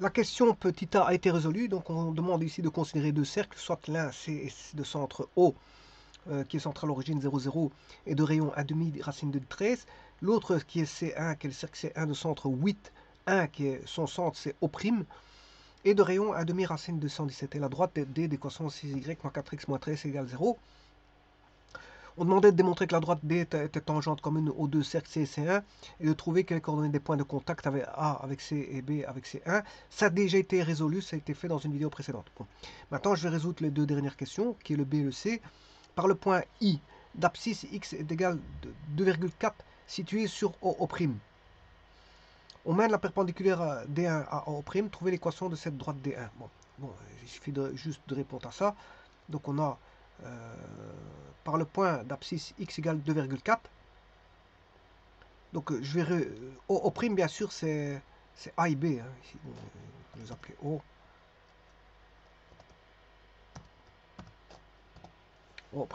La question petit a été résolue, donc on demande ici de considérer deux cercles, soit l'un c'est de centre O, qui est centre à l'origine 0, 0, et de rayon 1,5 racine de 13, l'autre qui est C1, qui est le cercle C1 de centre 8, 1, qui est son centre c'est O', et de rayon 1,5 racine de 117, et la droite D d'équation 6y moins 4x moins 13 égale 0. On demandait de démontrer que la droite D était tangente commune aux deux cercles C et C1 et de trouver que les coordonnées des points de contact avec A avec C et B avec C1. Ça a déjà été résolu, ça a été fait dans une vidéo précédente. Bon. Maintenant, je vais résoudre les deux dernières questions, qui est le B et le C. Par le point I, d'abscisse X est égal à 2,4 situé sur O'. On mène la perpendiculaire D1 à O', trouver l'équation de cette droite D1. Bon, il suffit juste de répondre à ça. Donc on a par le point d'abscisse x égale 2,4. Donc je vais O', bien sûr, c'est A et B. Hein, ici, je vais les appeler O. O'.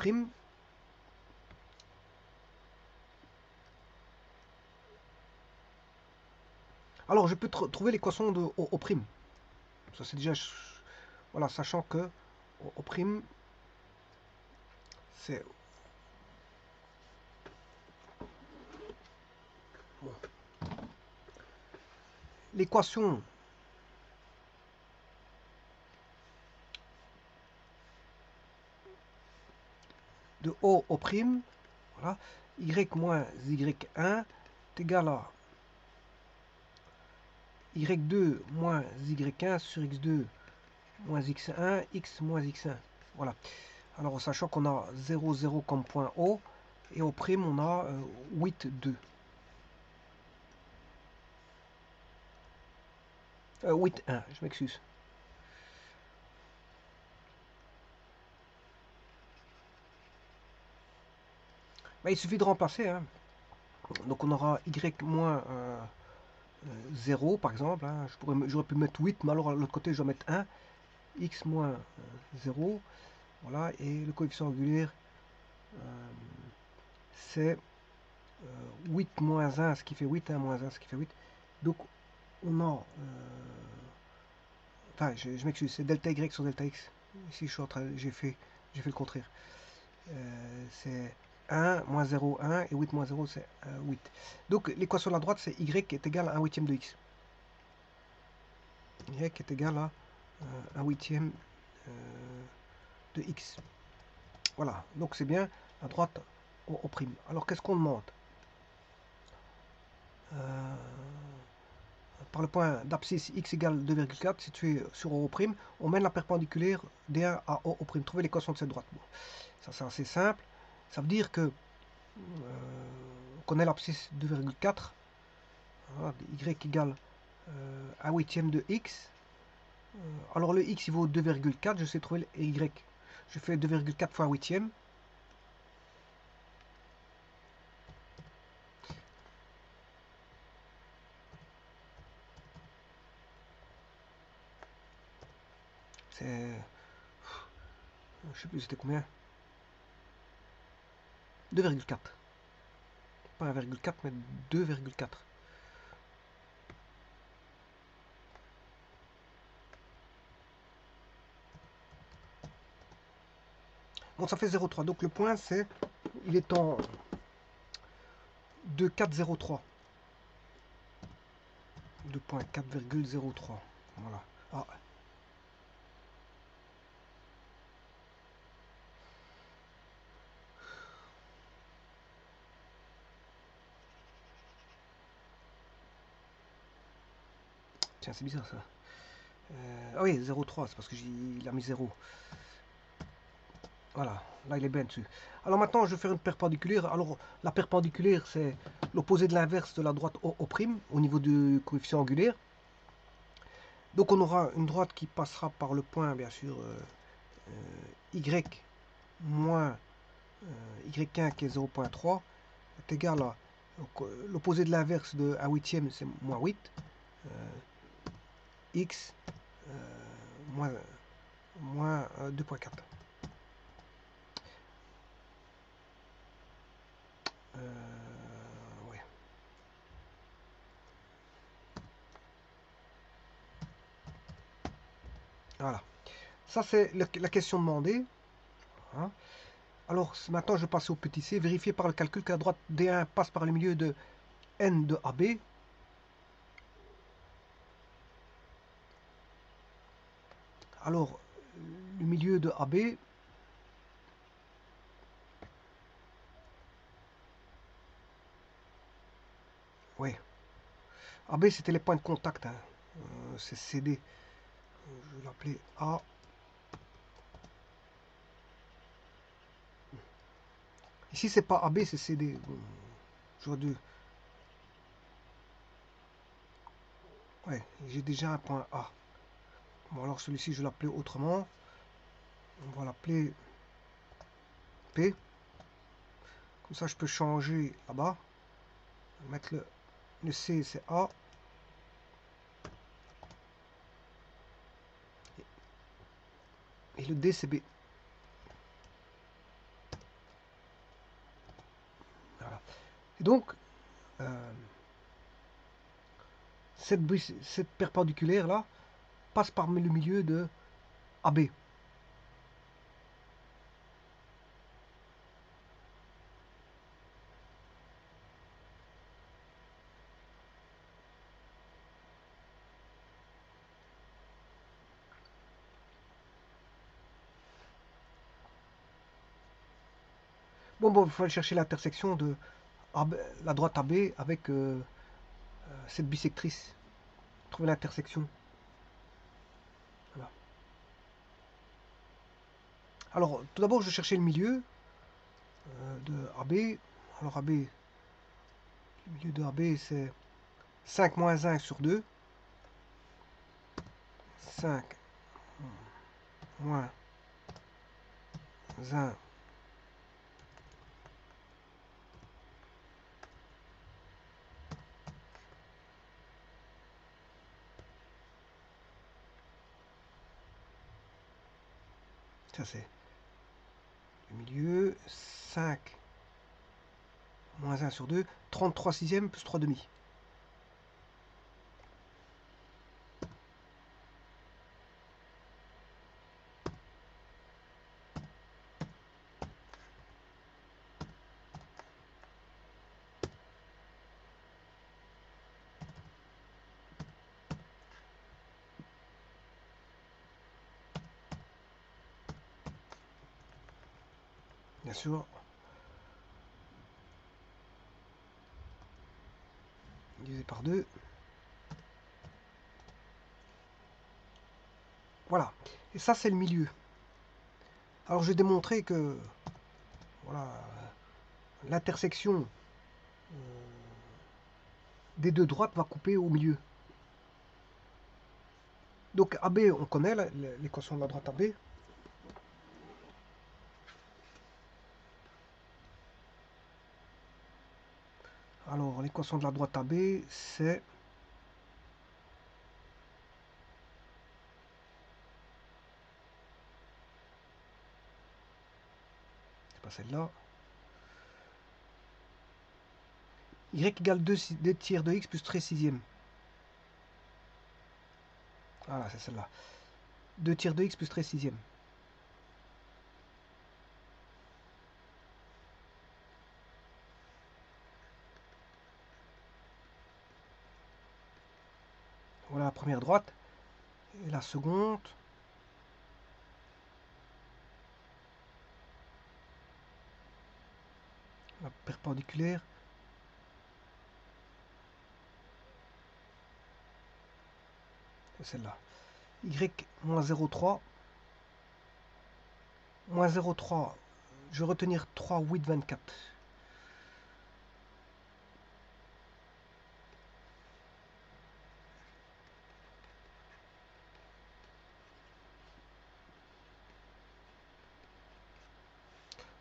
Alors je peux trouver l'équation de O'. Ça c'est déjà... Voilà, sachant que O', c'est... Bon. L'équation de O', voilà, y moins y1 est égal à y2 moins y1 sur x2 moins x1, x moins x1. Voilà. Alors, sachant qu'on a 0, 0 comme point O, et au prime, on a 8, 2. 8, 1, je m'excuse. Ben, il suffit de remplacer. Hein. Donc, on aura y moins 0, par exemple. Hein. J'aurais pu mettre 8, mais alors, à l'autre côté, je dois mettre 1. X moins 0. Voilà. Et le coefficient angulaire, c'est 8 moins 1, ce qui fait 8, 1 moins 1, ce qui fait 8. Donc, on a... enfin, je m'excuse, c'est delta y sur delta x. Ici, j'ai fait le contraire. C'est 1 moins 0, 1, et 8 moins 0, c'est 8. Donc, l'équation de la droite, c'est y est égal à 1 huitième de x. Y est égal à 1 huitième de x. Voilà, donc c'est bien la droite au prime. Alors, qu'est-ce qu'on demande par le point d'abscisse x égale 2,4 situé sur O', on mène la perpendiculaire D1 à O'. Trouver l'équation de cette droite. Bon, ça c'est assez simple. Ça veut dire que on connaît l'abscisse 2,4. Voilà, y égale 1 huitième de x. Alors le x il vaut 2,4. Je sais trouver le y. Je fais 2,4 fois 1 huitième. C'est... je sais plus c'était combien. 2,4. Pas 1,4 mais 2,4. Bon, ça fait 0,3. Donc le point, c'est... il est en 2,403. 2,4,03. Voilà. Ah. Tiens, c'est bizarre ça. Ah oui, 0,3, c'est parce qu'il a mis 0. Voilà, là il est bien dessus. Alors maintenant, je vais faire une perpendiculaire. Alors, la perpendiculaire, c'est l'opposé de l'inverse de la droite O', au niveau du coefficient angulaire. Donc on aura une droite qui passera par le point, bien sûr, y moins y1 qui est 0,3 est égal à l'opposé de l'inverse de 1 huitième, c'est moins 8. X moins 2,4. Ouais. Voilà. Ça, c'est la question demandée. Hein. Alors, maintenant, je passe au petit c. Vérifier par le calcul que la droite D1 passe par le milieu de N de AB. Alors, le milieu de AB, ouais. AB, c'était les points de contact. Hein. C'est CD. Je vais l'appeler A. Ici, c'est pas AB, c'est CD. Bon, j'aurais dû... Ouais, j'ai déjà un point A. Bon, alors celui-ci, je vais l'appeler autrement. On va l'appeler P. Comme ça, je peux changer là-bas. Mettre le C, c'est A. Et le D, c'est B. Voilà. Et donc, cette perpendiculaire-là passe par le milieu de AB. Bon, il faut aller chercher l'intersection de AB, la droite AB avec cette bisectrice. Trouver l'intersection. Voilà. Alors, tout d'abord, je cherchais le milieu de AB. Alors, AB, le milieu de AB, c'est 5 moins 1 sur 2. 5 moins 1 . Ça, c'est le milieu. 5 moins 1 sur 2. 33 sixièmes plus 3 demi. Bien sûr. Divisé par 2. Voilà. Et ça, c'est le milieu. Alors, je vais démontrer que voilà, l'intersection des deux droites va couper au milieu. Donc, AB, on connaît l'équation de la droite AB. Alors, l'équation de la droite AB, c'est... C'est pas celle-là. Y égale 2 tiers de x plus 13 sixièmes. Voilà, c'est celle-là. 2 tiers de x plus 13 sixièmes. Voilà la première droite. Et la seconde... La perpendiculaire. C'est celle-là. Y moins 0,3. Moins 0,3. Je vais retenir 3, 8, 24.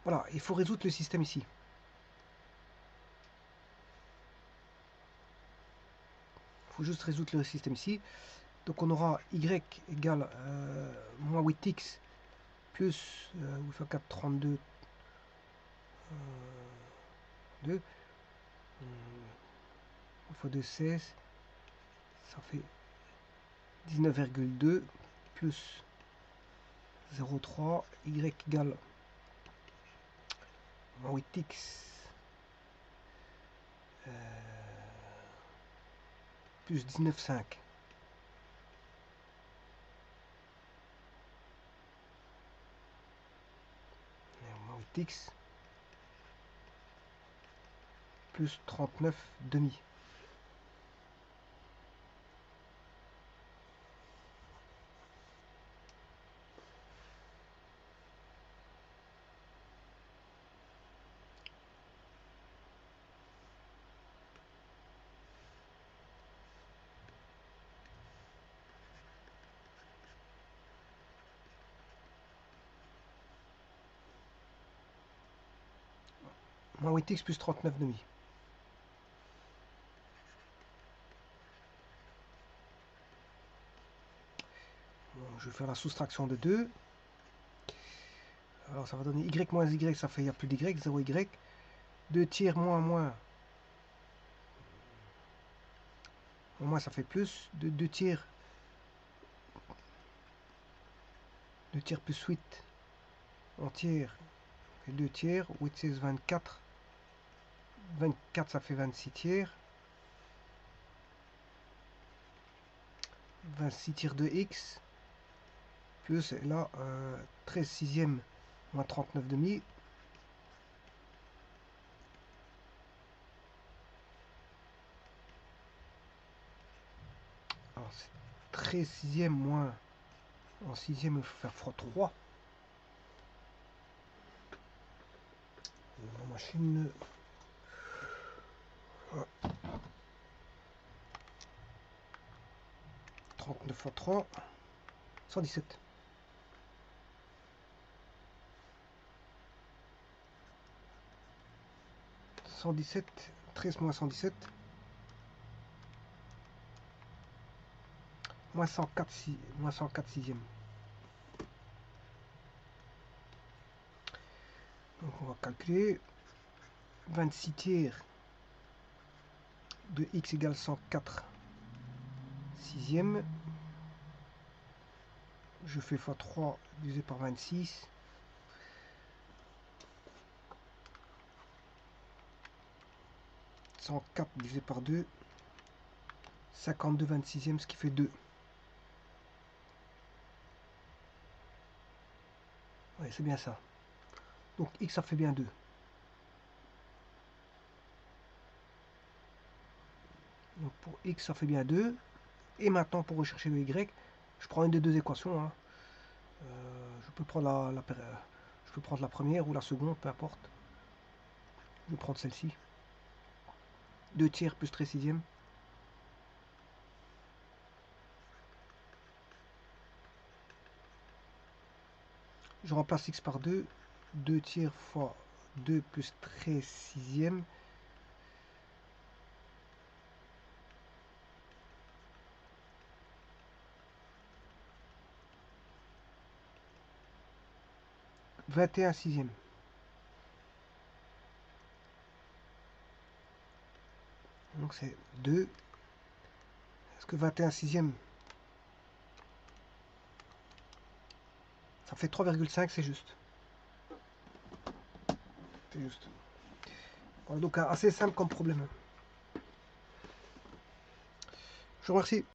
Voilà, il faut résoudre le système ici. Il faut juste résoudre le système ici. Donc on aura y égale moins 8x plus 8 fois 4, 32, 2. 8 fois 2, 16. Ça fait 19,2. plus 0,3, y égale moins 8x plus 19,5. Moins 8x plus 39,5. Moins 8x plus 39,5. Bon, je vais faire la soustraction de 2. Alors ça va donner y moins y, ça fait il n'y a plus d'y, 0y. 2 tiers moins moins ça fait plus. 2 tiers. 2 tiers plus 8 en tiers. 2 tiers. 8, 16, 24. 24 ça fait 26 tiers. 26 tiers de x. Plus là 13 sixièmes moins 39,5. Alors c'est 13 sixièmes moins en sixième, il faut faire x3. La machine 39 x 3, 117. 117, 13 moins 117, moins 104, moins 104 sixièmes. Donc on va calculer 26 tiers de x égale 104 sixièmes. Je fais x3 divisé par 26. 104 divisé par 2. 52 26e, ce qui fait 2. Oui, c'est bien ça. Donc x, ça fait bien 2. Donc pour x, ça fait bien 2. Et maintenant, pour rechercher le y, je prends une des deux équations. Hein. Je peux prendre la première ou la seconde, peu importe. Je vais prendre celle-ci. 2 tiers plus 13 sixièmes. Je remplace x par 2. 2 tiers fois 2 plus 13 sixièmes. « 21 sixièmes. Donc c'est 2. Est-ce que 21 sixièmes, ça fait 3,5, c'est juste. C'est juste. Voilà, donc assez simple comme problème. Je vous remercie.